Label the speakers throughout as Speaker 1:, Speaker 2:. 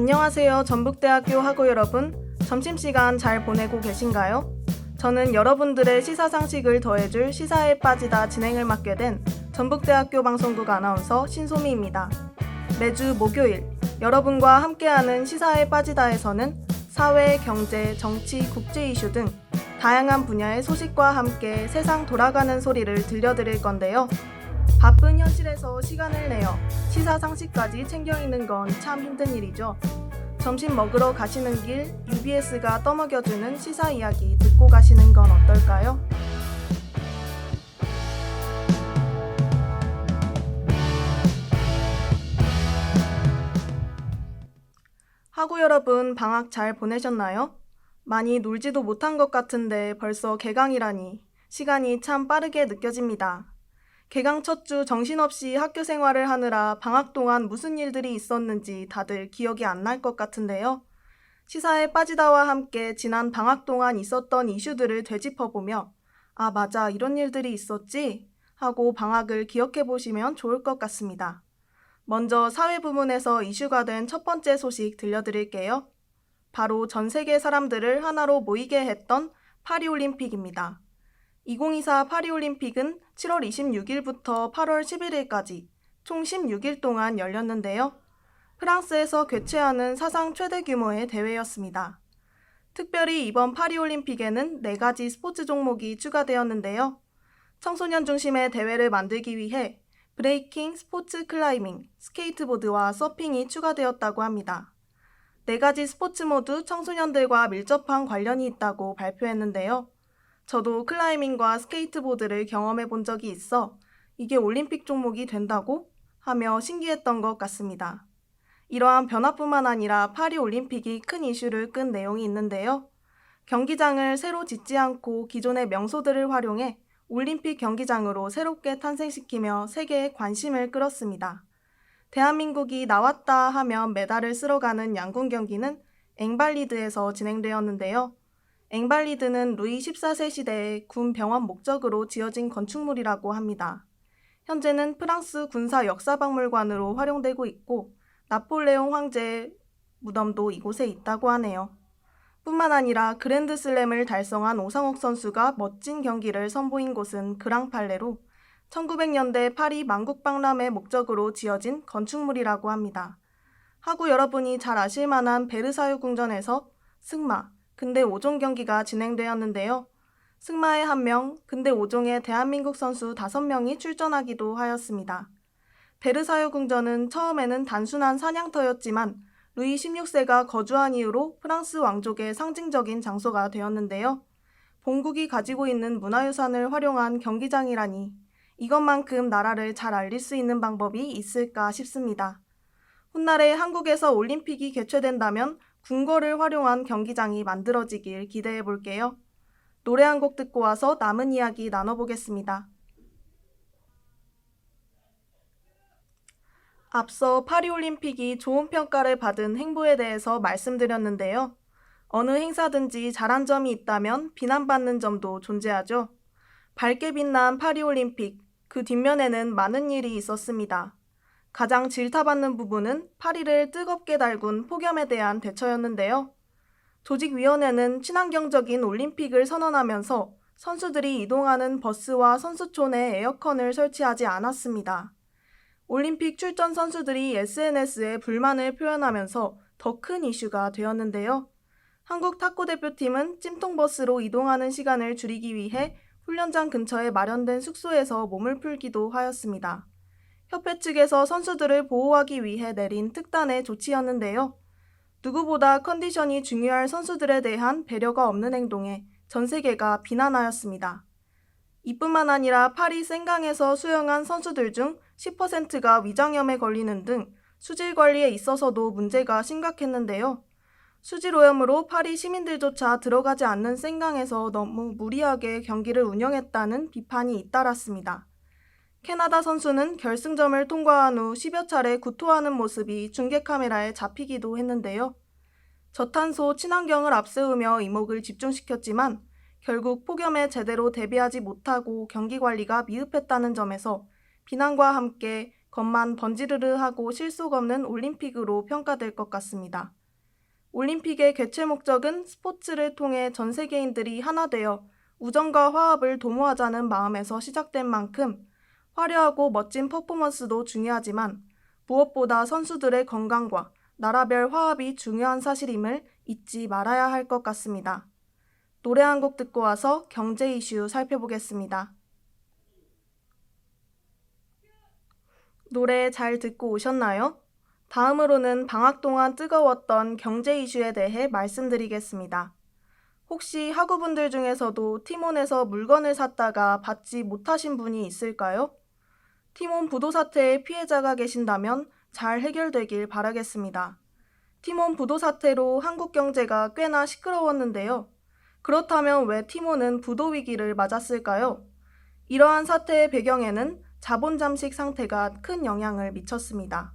Speaker 1: 안녕하세요. 전북대학교 학우 여러분. 점심시간 잘 보내고 계신가요? 저는 여러분들의 시사상식을 더해줄 시사에 빠지다 진행을 맡게 된 전북대학교 방송국 아나운서 신소미입니다. 매주 목요일 여러분과 함께하는 시사에 빠지다에서는 사회, 경제, 정치, 국제 이슈 등 다양한 분야의 소식과 함께 세상 돌아가는 소리를 들려드릴 건데요. 바쁜 현실에서 시간을 내어 시사상식까지 챙겨 읽는 건 참 힘든 일이죠. 점심 먹으러 가시는 길 UBS가 떠먹여주는 시사 이야기 듣고 가시는 건 어떨까요? 학우 여러분, 방학 잘 보내셨나요? 많이 놀지도 못한 것 같은데 벌써 개강이라니 시간이 참 빠르게 느껴집니다. 개강 첫 주 정신없이 학교 생활을 하느라 방학 동안 무슨 일들이 있었는지 다들 기억이 안 날 것 같은데요. 시사에 빠지다와 함께 지난 방학 동안 있었던 이슈들을 되짚어보며 아, 맞아, 이런 일들이 있었지? 하고 방학을 기억해 보시면 좋을 것 같습니다. 먼저 사회 부문에서 이슈가 된 첫 번째 소식 들려드릴게요. 바로 전 세계 사람들을 하나로 모이게 했던 파리올림픽입니다. 2024 파리올림픽은 7월 26일부터 8월 11일까지 총 16일 동안 열렸는데요. 프랑스에서 개최하는 사상 최대 규모의 대회였습니다. 특별히 이번 파리올림픽에는 4가지 스포츠 종목이 추가되었는데요. 청소년 중심의 대회를 만들기 위해 브레이킹, 스포츠 클라이밍, 스케이트보드와 서핑이 추가되었다고 합니다. 4가지 스포츠 모두 청소년들과 밀접한 관련이 있다고 발표했는데요. 저도 클라이밍과 스케이트보드를 경험해 본 적이 있어 이게 올림픽 종목이 된다고? 하며 신기했던 것 같습니다. 이러한 변화뿐만 아니라 파리올림픽이 큰 이슈를 끈 내용이 있는데요. 경기장을 새로 짓지 않고 기존의 명소들을 활용해 올림픽 경기장으로 새롭게 탄생시키며 세계의 관심을 끌었습니다. 대한민국이 나왔다 하면 메달을 쓸어가는 양궁 경기는 앵발리드에서 진행되었는데요. 앵발리드는 루이 14세 시대의 군 병원 목적으로 지어진 건축물이라고 합니다. 현재는 프랑스 군사 역사박물관으로 활용되고 있고 나폴레옹 황제의 무덤도 이곳에 있다고 하네요. 뿐만 아니라 그랜드슬램을 달성한 오상욱 선수가 멋진 경기를 선보인 곳은 그랑팔레로 1900년대 파리 만국박람회 목적으로 지어진 건축물이라고 합니다. 하고 여러분이 잘 아실 만한 베르사유 궁전에서 승마, 근대 5종 경기가 진행되었는데요. 승마의 1명, 근대 5종의 대한민국 선수 5명이 출전하기도 하였습니다. 베르사유 궁전은 처음에는 단순한 사냥터였지만 루이 16세가 거주한 이후로 프랑스 왕족의 상징적인 장소가 되었는데요. 본국이 가지고 있는 문화유산을 활용한 경기장이라니 이것만큼 나라를 잘 알릴 수 있는 방법이 있을까 싶습니다. 훗날에 한국에서 올림픽이 개최된다면 궁궐을 활용한 경기장이 만들어지길 기대해 볼게요. 노래 한 곡 듣고 와서 남은 이야기 나눠보겠습니다. 앞서 파리올림픽이 좋은 평가를 받은 행보에 대해서 말씀드렸는데요. 어느 행사든지 잘한 점이 있다면 비난받는 점도 존재하죠. 밝게 빛난 파리올림픽, 그 뒷면에는 많은 일이 있었습니다. 가장 질타받는 부분은 파리를 뜨겁게 달군 폭염에 대한 대처였는데요. 조직위원회는 친환경적인 올림픽을 선언하면서 선수들이 이동하는 버스와 선수촌에 에어컨을 설치하지 않았습니다. 올림픽 출전 선수들이 SNS에 불만을 표현하면서 더 큰 이슈가 되었는데요. 한국 탁구 대표팀은 찜통버스로 이동하는 시간을 줄이기 위해 훈련장 근처에 마련된 숙소에서 몸을 풀기도 하였습니다. 협회 측에서 선수들을 보호하기 위해 내린 특단의 조치였는데요. 누구보다 컨디션이 중요할 선수들에 대한 배려가 없는 행동에 전 세계가 비난하였습니다. 이뿐만 아니라 파리 생강에서 수영한 선수들 중 10%가 위장염에 걸리는 등 수질 관리에 있어서도 문제가 심각했는데요. 수질 오염으로 파리 시민들조차 들어가지 않는 생강에서 너무 무리하게 경기를 운영했다는 비판이 잇따랐습니다. 캐나다 선수는 결승점을 통과한 후 10여 차례 구토하는 모습이 중계 카메라에 잡히기도 했는데요. 저탄소 친환경을 앞세우며 이목을 집중시켰지만 결국 폭염에 제대로 대비하지 못하고 경기 관리가 미흡했다는 점에서 비난과 함께 겉만 번지르르하고 실속 없는 올림픽으로 평가될 것 같습니다. 올림픽의 개최 목적은 스포츠를 통해 전 세계인들이 하나 되어 우정과 화합을 도모하자는 마음에서 시작된 만큼 화려하고 멋진 퍼포먼스도 중요하지만 무엇보다 선수들의 건강과 나라별 화합이 중요한 사실임을 잊지 말아야 할 것 같습니다. 노래 한 곡 듣고 와서 경제 이슈 살펴보겠습니다. 노래 잘 듣고 오셨나요? 다음으로는 방학 동안 뜨거웠던 경제 이슈에 대해 말씀드리겠습니다. 혹시 학우분들 중에서도 티몬에서 물건을 샀다가 받지 못하신 분이 있을까요? 티몬 부도 사태의 피해자가 계신다면 잘 해결되길 바라겠습니다. 티몬 부도 사태로 한국 경제가 꽤나 시끄러웠는데요. 그렇다면 왜 티몬은 부도 위기를 맞았을까요? 이러한 사태의 배경에는 자본 잠식 상태가 큰 영향을 미쳤습니다.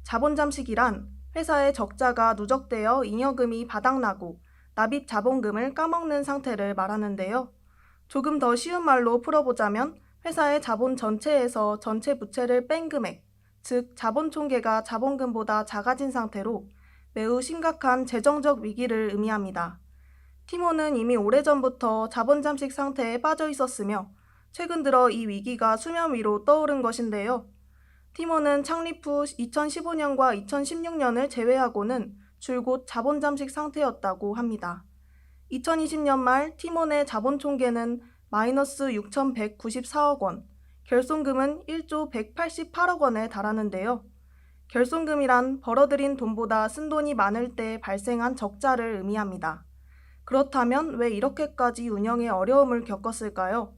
Speaker 1: 자본 잠식이란 회사의 적자가 누적되어 잉여금이 바닥나고 납입 자본금을 까먹는 상태를 말하는데요. 조금 더 쉬운 말로 풀어보자면 회사의 자본 전체에서 전체 부채를 뺀 금액, 즉 자본 총계가 자본금보다 작아진 상태로 매우 심각한 재정적 위기를 의미합니다. 티몬은 이미 오래전부터 자본 잠식 상태에 빠져 있었으며 최근 들어 이 위기가 수면 위로 떠오른 것인데요. 티몬은 창립 후 2015년과 2016년을 제외하고는 줄곧 자본 잠식 상태였다고 합니다. 2020년 말 티몬의 자본 총계는 마이너스 6,194억 원, 결손금은 1조 188억 원에 달하는데요. 결손금이란 벌어들인 돈보다 쓴 돈이 많을 때 발생한 적자를 의미합니다. 그렇다면 왜 이렇게까지 운영에 어려움을 겪었을까요?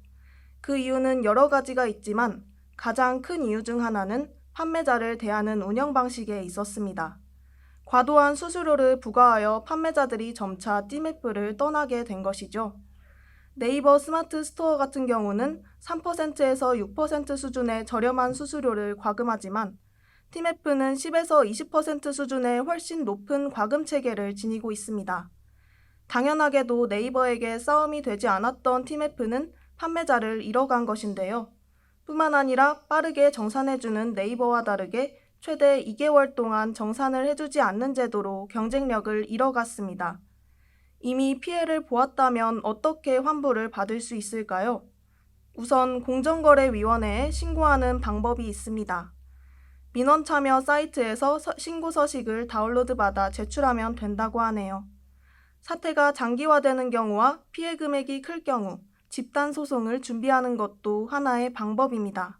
Speaker 1: 그 이유는 여러 가지가 있지만 가장 큰 이유 중 하나는 판매자를 대하는 운영 방식에 있었습니다. 과도한 수수료를 부과하여 판매자들이 점차 티맵을 떠나게 된 것이죠. 네이버 스마트 스토어 같은 경우는 3%에서 6% 수준의 저렴한 수수료를 과금하지만 티맵은 10에서 20% 수준의 훨씬 높은 과금 체계를 지니고 있습니다. 당연하게도 네이버에게 싸움이 되지 않았던 티맵은 판매자를 잃어간 것인데요. 뿐만 아니라 빠르게 정산해주는 네이버와 다르게 최대 2개월 동안 정산을 해주지 않는 제도로 경쟁력을 잃어갔습니다. 이미 피해를 보았다면 어떻게 환불을 받을 수 있을까요? 우선 공정거래위원회에 신고하는 방법이 있습니다. 민원 참여 사이트에서 신고 서식을 다운로드받아 제출하면 된다고 하네요. 사태가 장기화되는 경우와 피해 금액이 클 경우 집단 소송을 준비하는 것도 하나의 방법입니다.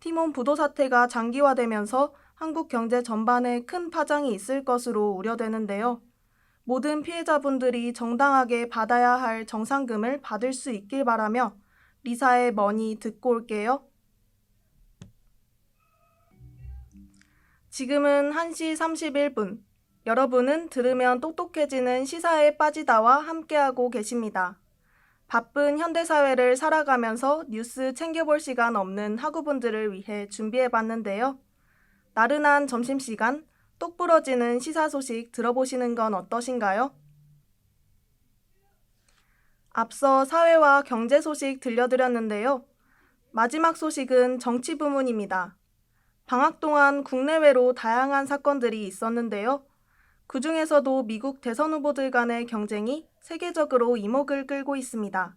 Speaker 1: 티몬 부도 사태가 장기화되면서 한국 경제 전반에 큰 파장이 있을 것으로 우려되는데요. 모든 피해자분들이 정당하게 받아야 할 정산금을 받을 수 있길 바라며 리사의 머니 듣고 올게요. 지금은 1시 31분. 여러분은 들으면 똑똑해지는 시사에 빠지다와 함께하고 계십니다. 바쁜 현대사회를 살아가면서 뉴스 챙겨볼 시간 없는 학우분들을 위해 준비해봤는데요. 나른한 점심시간, 똑부러지는 시사 소식 들어보시는 건 어떠신가요? 앞서 사회와 경제 소식 들려드렸는데요. 마지막 소식은 정치 부문입니다. 방학 동안 국내외로 다양한 사건들이 있었는데요. 그 중에서도 미국 대선 후보들 간의 경쟁이 세계적으로 이목을 끌고 있습니다.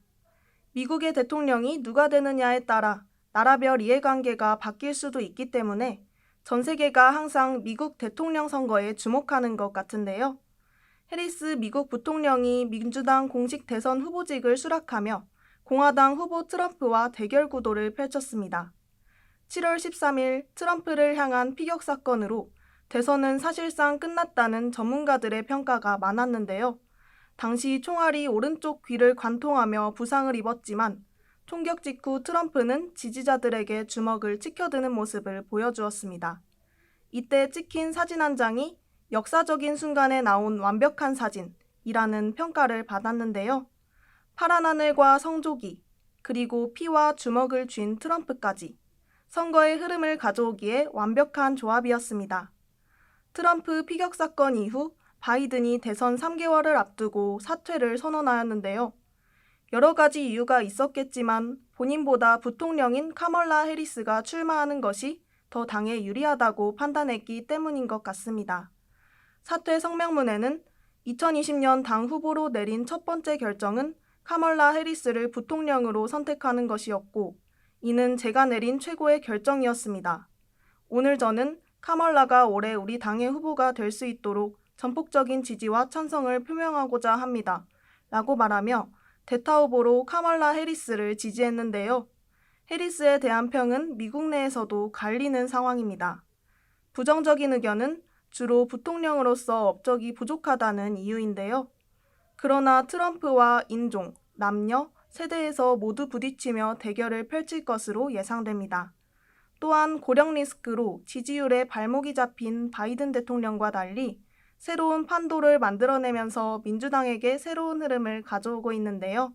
Speaker 1: 미국의 대통령이 누가 되느냐에 따라 나라별 이해관계가 바뀔 수도 있기 때문에 전 세계가 항상 미국 대통령 선거에 주목하는 것 같은데요. 해리스 미국 부통령이 민주당 공식 대선 후보직을 수락하며 공화당 후보 트럼프와 대결 구도를 펼쳤습니다. 7월 13일 트럼프를 향한 피격 사건으로 대선은 사실상 끝났다는 전문가들의 평가가 많았는데요. 당시 총알이 오른쪽 귀를 관통하며 부상을 입었지만 총격 직후 트럼프는 지지자들에게 주먹을 치켜드는 모습을 보여주었습니다. 이때 찍힌 사진 한 장이 역사적인 순간에 나온 완벽한 사진이라는 평가를 받았는데요. 파란 하늘과 성조기, 그리고 피와 주먹을 쥔 트럼프까지 선거의 흐름을 가져오기에 완벽한 조합이었습니다. 트럼프 피격 사건 이후 바이든이 대선 3개월을 앞두고 사퇴를 선언하였는데요. 여러 가지 이유가 있었겠지만 본인보다 부통령인 카멀라 해리스가 출마하는 것이 더 당에 유리하다고 판단했기 때문인 것 같습니다. 사퇴 성명문에는 2020년 당 후보로 내린 첫 번째 결정은 카멀라 해리스를 부통령으로 선택하는 것이었고, 이는 제가 내린 최고의 결정이었습니다. 오늘 저는 카멀라가 올해 우리 당의 후보가 될 수 있도록 전폭적인 지지와 찬성을 표명하고자 합니다. 라고 말하며 대타 후보로 카멀라 해리스를 지지했는데요. 해리스에 대한 평은 미국 내에서도 갈리는 상황입니다. 부정적인 의견은 주로 부통령으로서 업적이 부족하다는 이유인데요. 그러나 트럼프와 인종, 남녀, 세대에서 모두 부딪히며 대결을 펼칠 것으로 예상됩니다. 또한 고령 리스크로 지지율에 발목이 잡힌 바이든 대통령과 달리 새로운 판도를 만들어내면서 민주당에게 새로운 흐름을 가져오고 있는데요.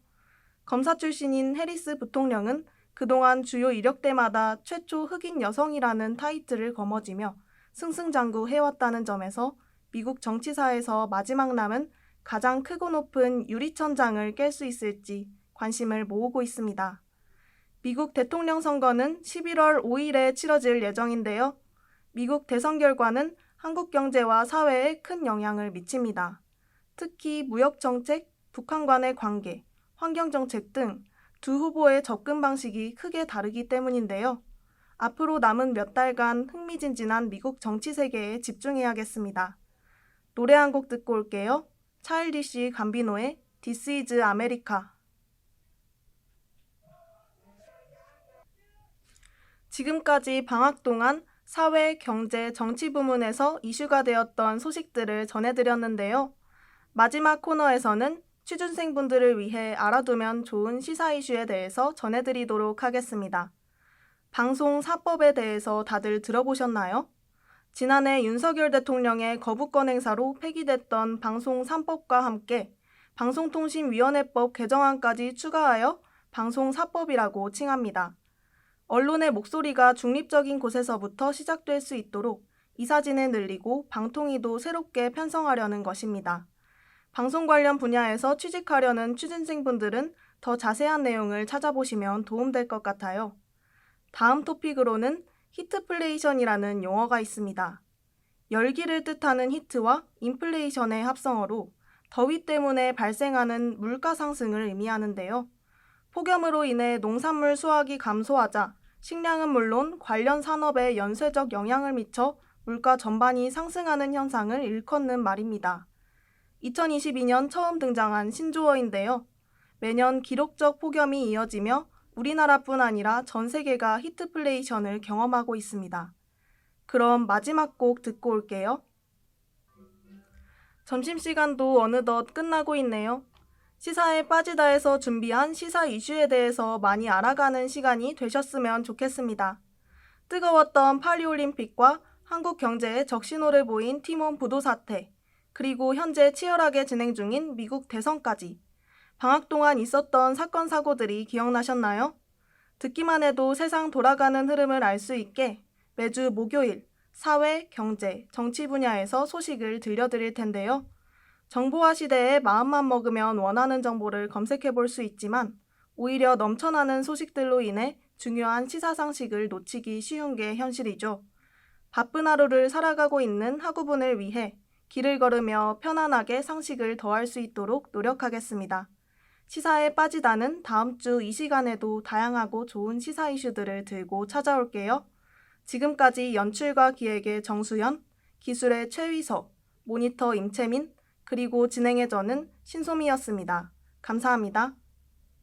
Speaker 1: 검사 출신인 해리스 부통령은 그동안 주요 이력대마다 최초 흑인 여성이라는 타이틀을 거머쥐며 승승장구해왔다는 점에서 미국 정치사에서 마지막 남은 가장 크고 높은 유리천장을 깰 수 있을지 관심을 모으고 있습니다. 미국 대통령 선거는 11월 5일에 치러질 예정인데요. 미국 대선 결과는 한국 경제와 사회에 큰 영향을 미칩니다. 특히 무역정책, 북한과의 관계, 환경정책 등 두 후보의 접근 방식이 크게 다르기 때문인데요. 앞으로 남은 몇 달간 흥미진진한 미국 정치 세계에 집중해야겠습니다. 노래 한 곡 듣고 올게요. 차일디시 감비노의 This is America. 지금까지 방학 동안 사회, 경제, 정치 부문에서 이슈가 되었던 소식들을 전해드렸는데요. 마지막 코너에서는 취준생분들을 위해 알아두면 좋은 시사 이슈에 대해서 전해드리도록 하겠습니다. 방송 4법에 대해서 다들 들어보셨나요? 지난해 윤석열 대통령의 거부권 행사로 폐기됐던 방송 3법과 함께 방송통신위원회법 개정안까지 추가하여 방송 4법이라고 칭합니다. 언론의 목소리가 중립적인 곳에서부터 시작될 수 있도록 이사진을 늘리고 방통위도 새롭게 편성하려는 것입니다. 방송 관련 분야에서 취직하려는 취준생분들은 더 자세한 내용을 찾아보시면 도움될 것 같아요. 다음 토픽으로는 히트플레이션이라는 용어가 있습니다. 열기를 뜻하는 히트와 인플레이션의 합성어로 더위 때문에 발생하는 물가 상승을 의미하는데요. 폭염으로 인해 농산물 수확이 감소하자 식량은 물론 관련 산업에 연쇄적 영향을 미쳐 물가 전반이 상승하는 현상을 일컫는 말입니다. 2022년 처음 등장한 신조어인데요. 매년 기록적 폭염이 이어지며 우리나라뿐 아니라 전 세계가 히트플레이션을 경험하고 있습니다. 그럼 마지막 곡 듣고 올게요. 점심시간도 어느덧 끝나고 있네요. 시사에 빠지다 해서 준비한 시사 이슈에 대해서 많이 알아가는 시간이 되셨으면 좋겠습니다. 뜨거웠던 파리올림픽과 한국 경제에 적신호를 보인 티몬 부도 사태, 그리고 현재 치열하게 진행 중인 미국 대선까지 방학 동안 있었던 사건 사고들이 기억나셨나요? 듣기만 해도 세상 돌아가는 흐름을 알 수 있게 매주 목요일 사회, 경제, 정치 분야에서 소식을 들려드릴 텐데요. 정보화 시대에 마음만 먹으면 원하는 정보를 검색해 볼 수 있지만 오히려 넘쳐나는 소식들로 인해 중요한 시사 상식을 놓치기 쉬운 게 현실이죠. 바쁜 하루를 살아가고 있는 학우분을 위해 길을 걸으며 편안하게 상식을 더할 수 있도록 노력하겠습니다. 시사에 빠지다는 다음 주 이 시간에도 다양하고 좋은 시사 이슈들을 들고 찾아올게요. 지금까지 연출과 기획의 정수연, 기술의 최위서, 모니터 임채민, 그리고 진행의 저는 신소미였습니다. 감사합니다.